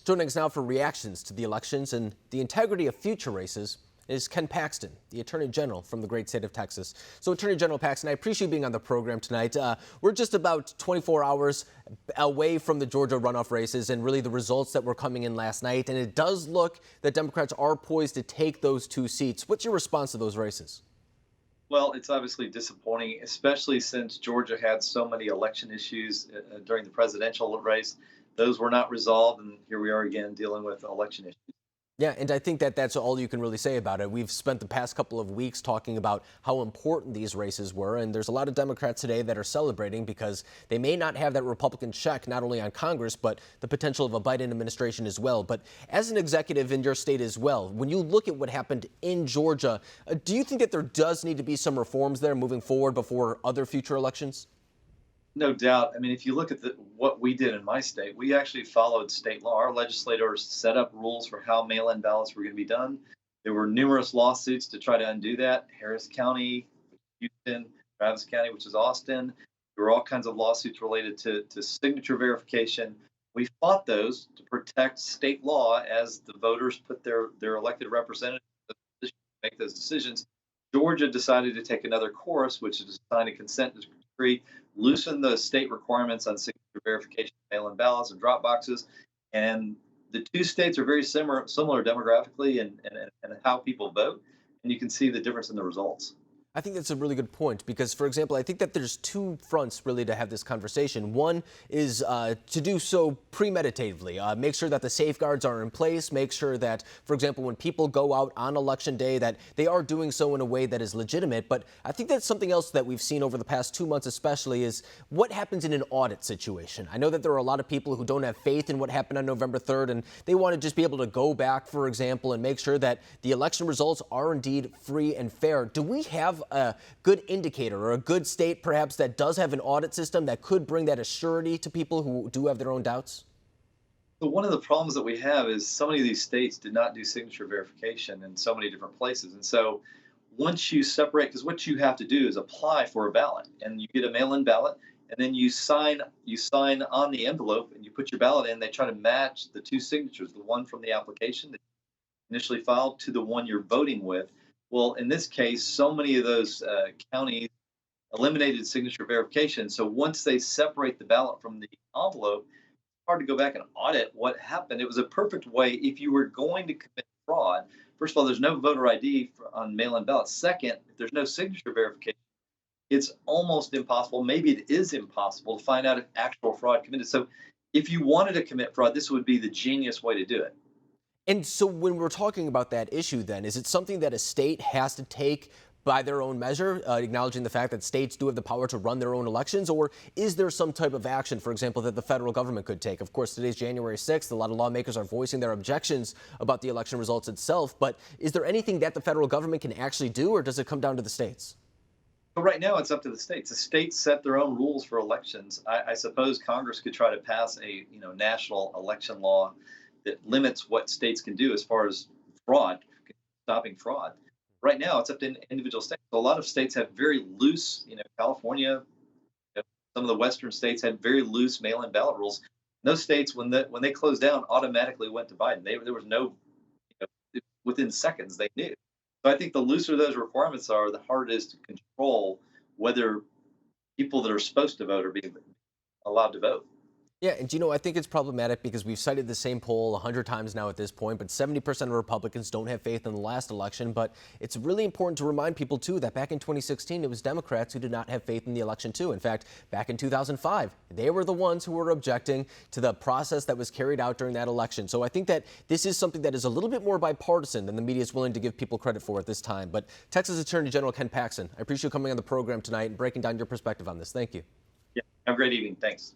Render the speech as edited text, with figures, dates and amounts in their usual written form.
Joining us now for reactions to the elections and the integrity of future races is Ken Paxton, the Attorney General from the great state of Texas. So, Attorney General Paxton, I appreciate you being on the program tonight. We're just about 24 hours away from the Georgia runoff races and really the results that were coming in last night. And it does look that Democrats are poised to take those two seats. What's your response to those races? Well, it's obviously disappointing, especially since Georgia had so many election issues during the presidential race. Those were not resolved, and here we are again dealing with election issues. Yeah, and I think that that's all you can really say about it. We've spent the past couple of weeks talking about how important these races were, and there's a lot of Democrats today that are celebrating because they may not have that Republican check not only on Congress, but the potential of a Biden administration as well. But as an executive in your state as well, when you look at what happened in Georgia, do you think that there does need to be some reforms there moving forward before other future elections? No doubt. I mean, if you look at what we did in my state, we actually followed state law. Our legislators set up rules for how mail-in ballots were going to be done. There were numerous lawsuits to try to undo that. Harris County, Houston, Travis County, which is Austin. There were all kinds of lawsuits related to signature verification. We fought those to protect state law as the voters put their elected representatives in the position to make those decisions. Georgia decided to take another course, which is to sign a consent decree, loosen the state requirements on signature verification, mail-in ballots, and drop boxes. And the two states are very similar demographically and how people vote. And you can see the difference in the results. I think that's a really good point because, for example, I think that there's two fronts really to have this conversation. One is to do so premeditatively, make sure that the safeguards are in place, make sure that, for example, when people go out on election day, that they are doing so in a way that is legitimate. But I think that's something else that we've seen over the past 2 months especially is what happens in an audit situation. I know that there are a lot of people who don't have faith in what happened on November 3rd, and they want to just be able to go back, for example, and make sure that the election results are indeed free and fair. Do we have a good indicator or a good state perhaps that does have an audit system that could bring that assurity to people who do have their own doubts? So one of the problems that we have is so many of these states did not do signature verification in so many different places. And so once you separate, because what you have to do is apply for a ballot and you get a mail-in ballot and then you sign on the envelope and you put your ballot in. They try to match the two signatures, the one from the application that you initially filed to the one you're voting with. Well, in this case, so many of those counties eliminated signature verification. So once they separate the ballot from the envelope, it's hard to go back and audit what happened. It was a perfect way if you were going to commit fraud. First of all, there's no voter ID on mail-in ballots. Second, if there's no signature verification, it's almost impossible. Maybe it is impossible to find out if actual fraud committed. So if you wanted to commit fraud, this would be the genius way to do it. And so when we're talking about that issue, then, is it something that a state has to take by their own measure, acknowledging the fact that states do have the power to run their own elections? Or is there some type of action, for example, that the federal government could take? Of course, today's January 6th. A lot of lawmakers are voicing their objections about the election results itself. But is there anything that the federal government can actually do, or does it come down to the states? But right now, it's up to the states. The states set their own rules for elections. I suppose Congress could try to pass a national election law that limits what states can do as far as fraud, stopping fraud. Right now, it's up to individual states. A lot of states have very loose, California, some of the western states had very loose mail-in ballot rules. Those states, when they closed down, automatically went to Biden. There was no, within seconds, they knew. So I think the looser those requirements are, the harder it is to control whether people that are supposed to vote are being allowed to vote. Yeah, and I think it's problematic because we've cited the same poll 100 times now at this point, but 70% of Republicans don't have faith in the last election. But it's really important to remind people, too, that back in 2016, it was Democrats who did not have faith in the election, too. In fact, back in 2005, they were the ones who were objecting to the process that was carried out during that election. So I think that this is something that is a little bit more bipartisan than the media is willing to give people credit for at this time. But Texas Attorney General Ken Paxton, I appreciate you coming on the program tonight and breaking down your perspective on this. Thank you. Yeah, have a great evening. Thanks.